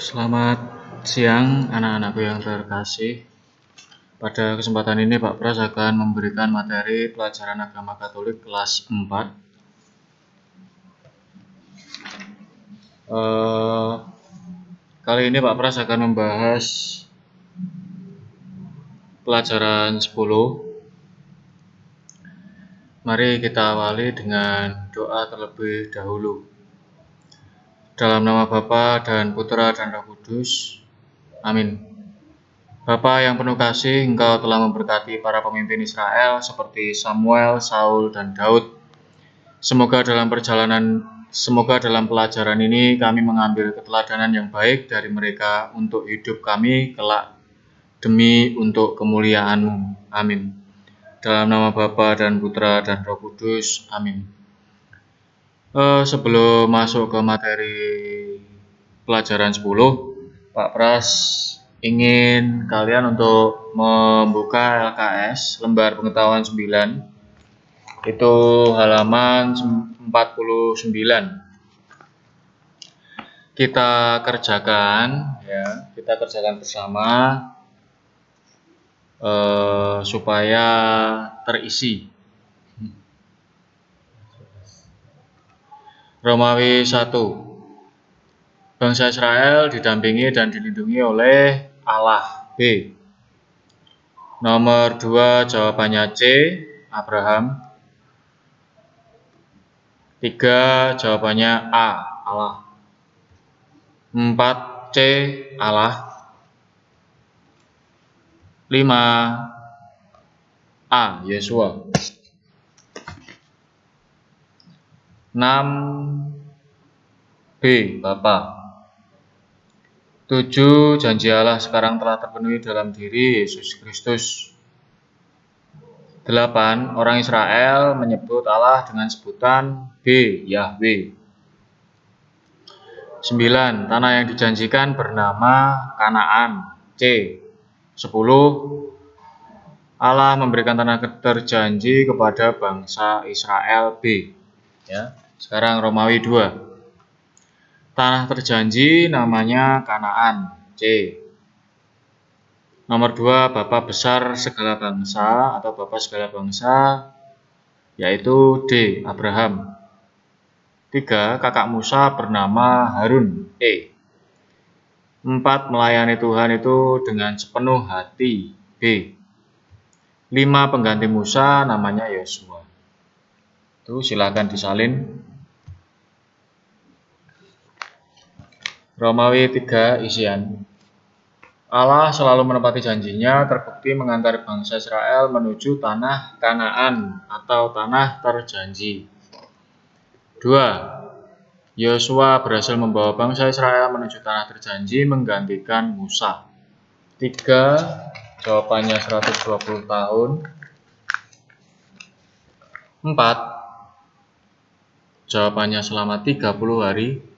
Selamat siang anak-anakku yang terkasih. Pada kesempatan ini Pak Pras akan memberikan materi pelajaran agama Katolik kelas 4. Kali ini Pak Pras akan membahas pelajaran 10. Mari kita awali dengan doa terlebih dahulu. Dalam nama Bapa dan Putra dan Roh Kudus. Amin. Bapa yang penuh kasih, Engkau telah memberkati para pemimpin Israel seperti Samuel, Saul, dan Daud. Semoga dalam pelajaran ini kami mengambil keteladanan yang baik dari mereka untuk hidup kami kelak demi untuk kemuliaan-Mu. Amin. Dalam nama Bapa dan Putra dan Roh Kudus. Amin. Sebelum masuk ke materi pelajaran 10, Pak Pras ingin kalian untuk membuka LKS lembar pengetahuan 9. Itu halaman 49. Kita kerjakan bersama supaya terisi. Romawi 1. Bangsa Israel didampingi dan dilindungi oleh Allah. B. Nomor 2 jawabannya C, Abraham. 3 jawabannya A, Allah. 4 C, Allah. 5 A, Yesua. 6 B, Bapa. 7 janji Allah sekarang telah terpenuhi dalam diri Yesus Kristus. 8 orang Israel menyebut Allah dengan sebutan B, Yahweh. 9 tanah yang dijanjikan bernama Kanaan. C. 10 Allah memberikan tanah terjanji kepada bangsa Israel. B. Ya. Sekarang Romawi 2. Tanah terjanji namanya Kanaan. C. Nomor 2 Bapa besar segala bangsa atau Bapa segala bangsa, yaitu D. Abraham. 3 kakak Musa bernama Harun. E. 4 melayani Tuhan itu dengan sepenuh hati. B. 5 pengganti Musa namanya Yosua. Itu silakan disalin. Romawi 3 isian. Allah selalu menepati janjinya, terbukti mengantar bangsa Israel menuju tanah Kanaan atau tanah terjanji. 2. Yosua berhasil membawa bangsa Israel menuju tanah terjanji menggantikan Musa. 3 jawabannya 120 tahun. 4 jawabannya selama 30 hari.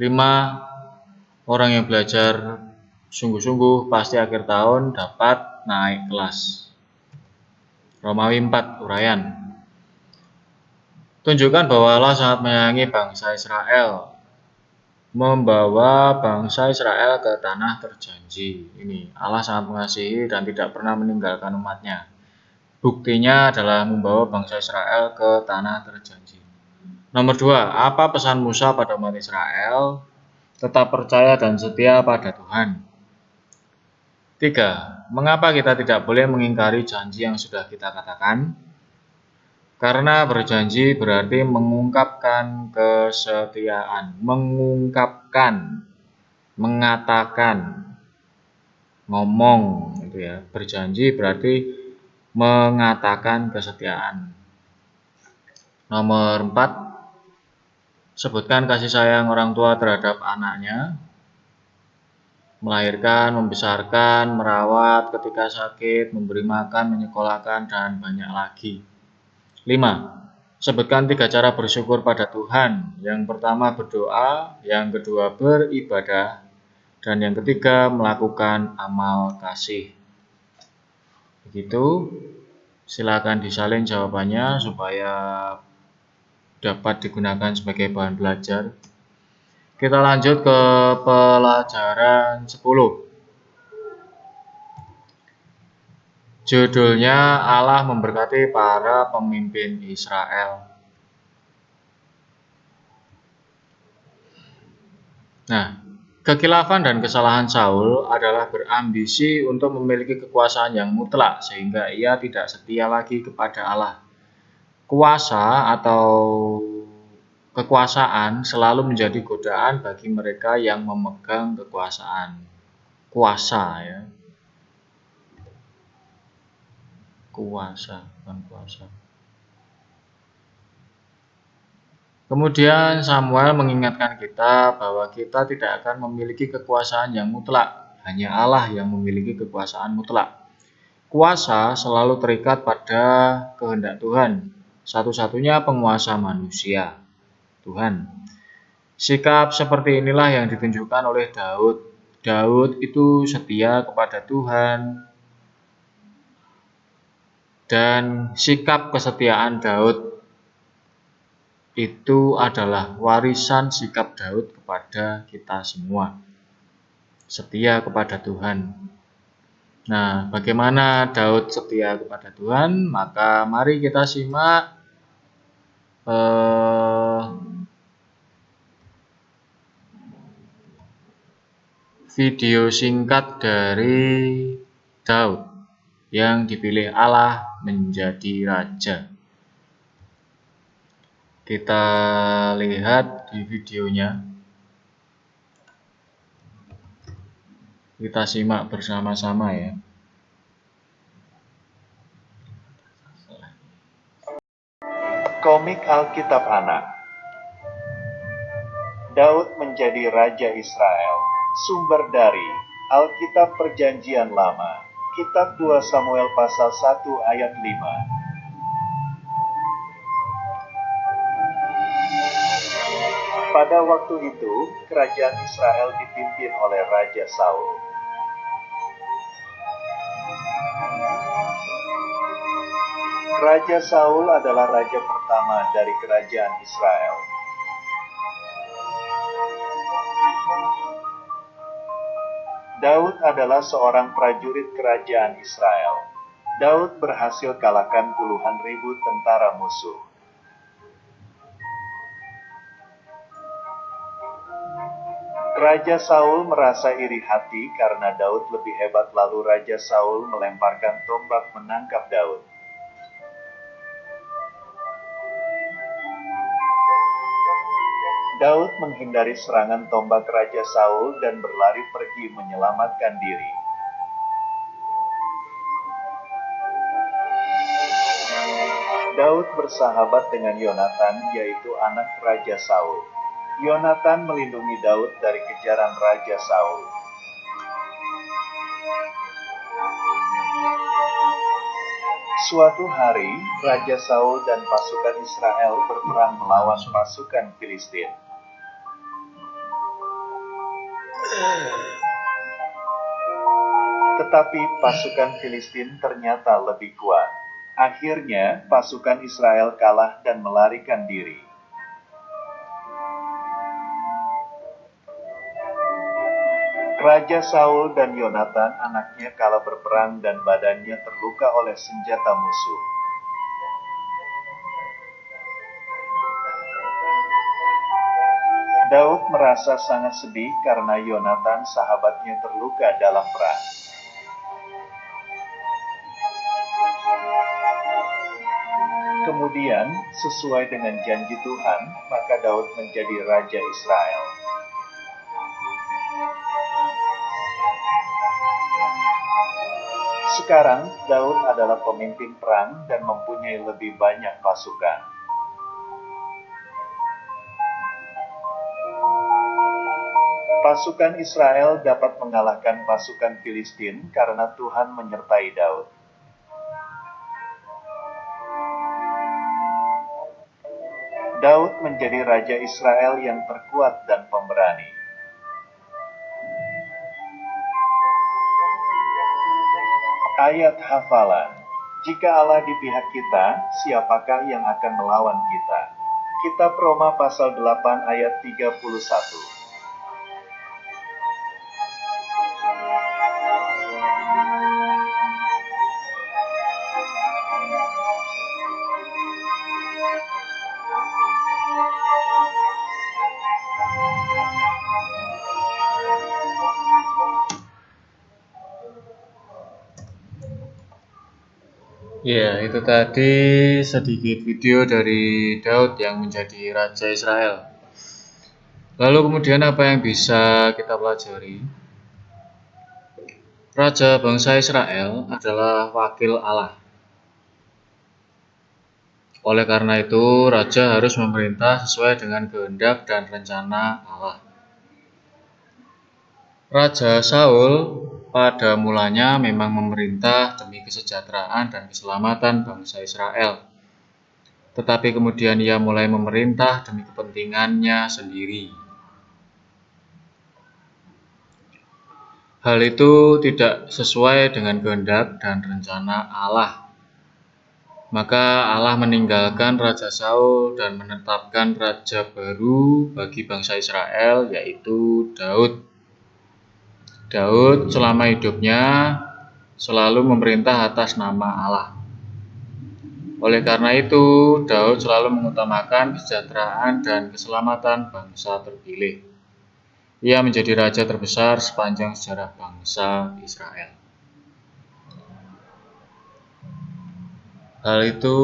5 orang yang belajar sungguh-sungguh pasti akhir tahun dapat naik kelas. Romawi 4 uraian. Tunjukkan bahwa Allah sangat menyayangi bangsa Israel, membawa bangsa Israel ke tanah terjanji. Ini Allah sangat mengasihi dan tidak pernah meninggalkan umatnya. Buktinya adalah membawa bangsa Israel ke tanah terjanji. Nomor 2, apa pesan Musa pada umat Israel? Tetap percaya dan setia pada Tuhan. 3. Mengapa kita tidak boleh mengingkari janji yang sudah kita katakan? Karena berjanji berarti mengungkapkan kesetiaan. Mengungkapkan, mengatakan, ngomong, gitu ya. Berjanji berarti mengatakan kesetiaan. Nomor 4. Sebutkan kasih sayang orang tua terhadap anaknya. Melahirkan, membesarkan, merawat ketika sakit, memberi makan, menyekolahkan, dan banyak lagi. 5. Sebutkan 3 cara bersyukur pada Tuhan. Yang pertama berdoa, yang kedua beribadah, dan yang ketiga melakukan amal kasih. Begitu. Silakan disalin jawabannya supaya dapat digunakan sebagai bahan belajar. Kita lanjut ke pelajaran 10. Judulnya Allah memberkati para pemimpin Israel. Nah, kekhilafan dan kesalahan Saul adalah berambisi untuk memiliki kekuasaan yang mutlak sehingga ia tidak setia lagi kepada Allah. Kuasa atau kekuasaan selalu menjadi godaan bagi mereka yang memegang kekuasaan. Kuasa ya. Kuasa, bukan kuasa. Kemudian Samuel mengingatkan kita bahwa kita tidak akan memiliki kekuasaan yang mutlak, hanya Allah yang memiliki kekuasaan mutlak. Kuasa selalu terikat pada kehendak Tuhan, satu-satunya penguasa manusia, Tuhan. Sikap seperti inilah yang ditunjukkan oleh Daud. Daud itu setia kepada Tuhan, dan sikap kesetiaan Daud itu adalah warisan sikap Daud kepada kita semua. Setia kepada Tuhan. Nah, bagaimana Daud setia kepada Tuhan? Maka mari kita simak video singkat dari Daud yang dipilih Allah menjadi raja. Kita lihat di videonya. Kita simak bersama-sama ya. Komik Alkitab Anak. Daud menjadi Raja Israel. Sumber dari Alkitab Perjanjian Lama, Kitab 2 Samuel pasal 1 ayat 5. Pada waktu itu, kerajaan Israel dipimpin oleh Raja Saul. Raja Saul adalah raja pertama dari kerajaan Israel. Daud adalah seorang prajurit kerajaan Israel. Daud berhasil kalahkan puluhan ribu tentara musuh. Raja Saul merasa iri hati karena Daud lebih hebat, lalu Raja Saul melemparkan tombak menangkap Daud. Daud menghindari serangan tombak Raja Saul dan berlari pergi menyelamatkan diri. Daud bersahabat dengan Yonatan, yaitu anak Raja Saul. Yonatan melindungi Daud dari kejaran Raja Saul. Suatu hari, Raja Saul dan pasukan Israel berperang melawan pasukan Filistin. Tetapi pasukan Filistin ternyata lebih kuat. Akhirnya, pasukan Israel kalah dan melarikan diri. Raja Saul dan Yonatan anaknya kalah berperang dan badannya terluka oleh senjata musuh. Daud merasa sangat sedih karena Yonatan sahabatnya terluka dalam perang. Kemudian, sesuai dengan janji Tuhan, maka Daud menjadi Raja Israel. Sekarang, Daud adalah pemimpin perang dan mempunyai lebih banyak pasukan. Pasukan Israel dapat mengalahkan pasukan Filistin karena Tuhan menyertai Daud. Daud menjadi Raja Israel yang terkuat dan pemberani. Ayat hafalan. Jika Allah di pihak kita, siapakah yang akan melawan kita? Kitab Roma pasal 8 ayat 31. Ya, itu tadi sedikit video dari Daud yang menjadi Raja Israel. Lalu kemudian apa yang bisa kita pelajari? Raja bangsa Israel adalah wakil Allah. Oleh karena itu, raja harus memerintah sesuai dengan kehendak dan rencana Allah. Raja Saul pada mulanya memang memerintah demi kesejahteraan dan keselamatan bangsa Israel. Tetapi kemudian ia mulai memerintah demi kepentingannya sendiri. Hal itu tidak sesuai dengan kehendak dan rencana Allah. Maka Allah meninggalkan Raja Saul dan menetapkan raja baru bagi bangsa Israel, yaitu Daud. Daud selama hidupnya selalu memerintah atas nama Allah. Oleh karena itu, Daud selalu mengutamakan kesejahteraan dan keselamatan bangsa terpilih. Ia menjadi raja terbesar sepanjang sejarah bangsa Israel. Hal itu,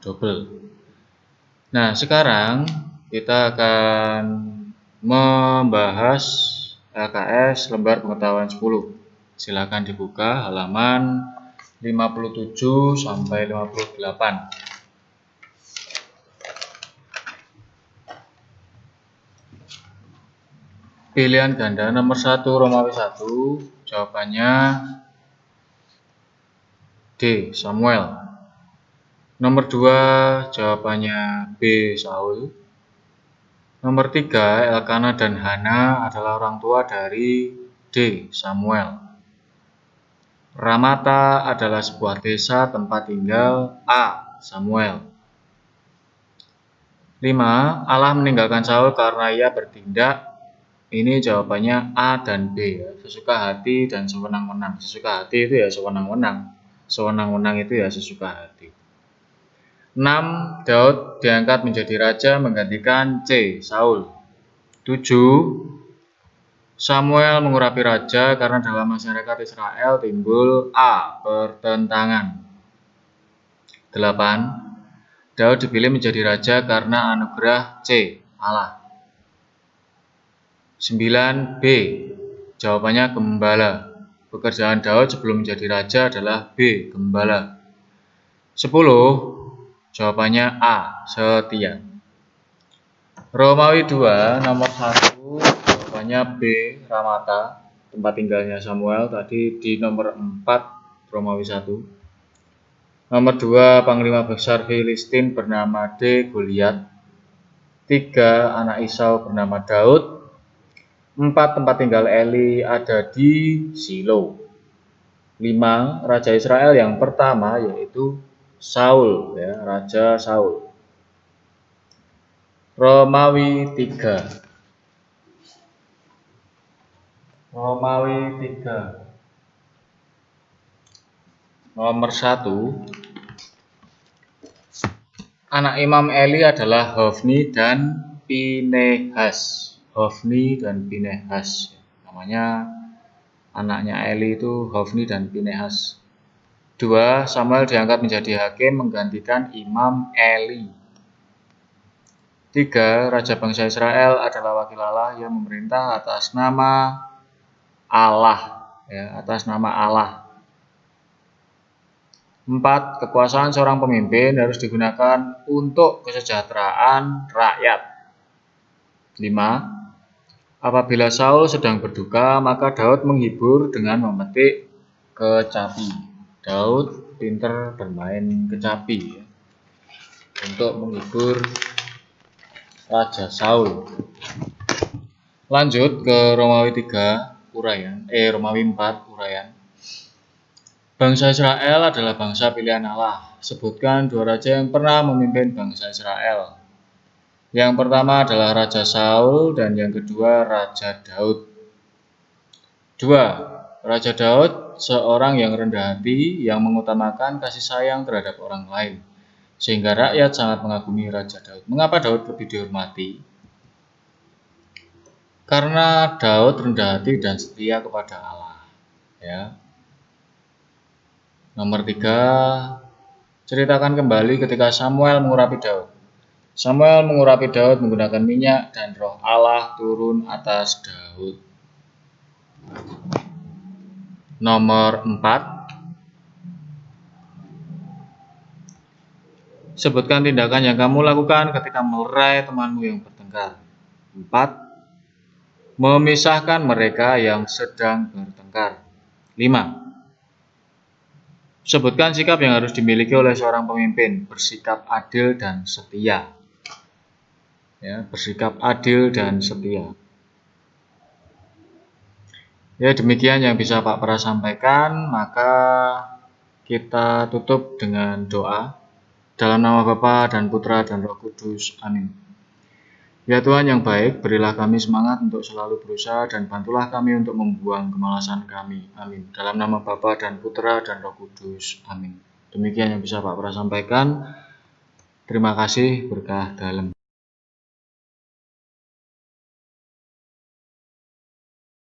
double. Nah, sekarang kita akan membahas LKS lembar pengetahuan 10. Silakan dibuka halaman 57 sampai 58. Pilihan ganda nomor 1 Romawi 1, jawabannya D. Samuel. Nomor 2, jawabannya B. Saul. Nomor 3, Elkana dan Hana adalah orang tua dari D. Samuel. Ramata adalah sebuah desa tempat tinggal A. Samuel. 5, Allah meninggalkan Saul karena ia bertindak. Ini jawabannya A dan B, ya. Sesuka hati dan sewenang-wenang. Sesuka hati itu ya sewenang-wenang. Sewenang-wenang itu ya sesuka hati. 6, Daud diangkat menjadi raja menggantikan C. Saul. 7, Samuel mengurapi raja karena dalam masyarakat Israel timbul A. Pertentangan. 8, Daud dipilih menjadi raja karena anugerah C. Allah. 9, B. Jawabannya gembala. Pekerjaan Daud sebelum menjadi raja adalah B. Gembala. 10, jawabannya A. Setia. Romawi 2 nomor 1, jawabannya B. Ramata, tempat tinggalnya Samuel. Tadi di nomor 4 Romawi 1. Nomor 2, panglima besar Filistin bernama D. Goliat. 3, anak Esau bernama Daud. 4, tempat tinggal Eli ada di Silo. 5, raja Israel yang pertama yaitu Saul, ya, Raja Saul. Romawi 3. Romawi 3. Nomor 1, anak Imam Eli adalah Hofni dan Pinehas. Hofni dan Pinehas. Namanya anaknya Eli itu Hofni dan Pinehas. 2, Samuel diangkat menjadi hakim menggantikan Imam Eli. 3, raja bangsa Israel adalah wakil Allah yang memerintah atas nama Allah, ya, atas nama Allah. 4, kekuasaan seorang pemimpin harus digunakan untuk kesejahteraan rakyat. 5, apabila Saul sedang berduka, maka Daud menghibur dengan memetik kecapi. Daud pinter bermain kecapi, ya, untuk menghibur Raja Saul. Lanjut ke Romawi 3 uraian, Romawi 4 uraian. Bangsa Israel adalah bangsa pilihan Allah. Sebutkan 2 raja yang pernah memimpin bangsa Israel. Yang pertama adalah Raja Saul dan yang kedua Raja Daud. 2, Raja Daud seorang yang rendah hati yang mengutamakan kasih sayang terhadap orang lain, sehingga rakyat sangat mengagumi Raja Daud. Mengapa Daud lebih dihormati? Karena Daud rendah hati dan setia kepada Allah. Ya. Nomor 3, ceritakan kembali ketika Samuel mengurapi Daud. Samuel mengurapi Daud menggunakan minyak dan roh Allah turun atas Daud. Nomor 4, sebutkan tindakan yang kamu lakukan ketika melerai temanmu yang bertengkar. 4, memisahkan mereka yang sedang bertengkar. 5, sebutkan sikap yang harus dimiliki oleh seorang pemimpin, bersikap adil dan setia. Ya, bersikap adil dan setia. Ya, demikian yang bisa Pak Pra sampaikan, maka kita tutup dengan doa. Dalam nama Bapa dan Putra dan Roh Kudus. Amin. Ya Tuhan yang baik, berilah kami semangat untuk selalu berusaha dan bantulah kami untuk membuang kemalasan kami. Amin. Dalam nama Bapa dan Putra dan Roh Kudus. Amin. Demikian yang bisa Pak Pra sampaikan. Terima kasih, berkah dalam.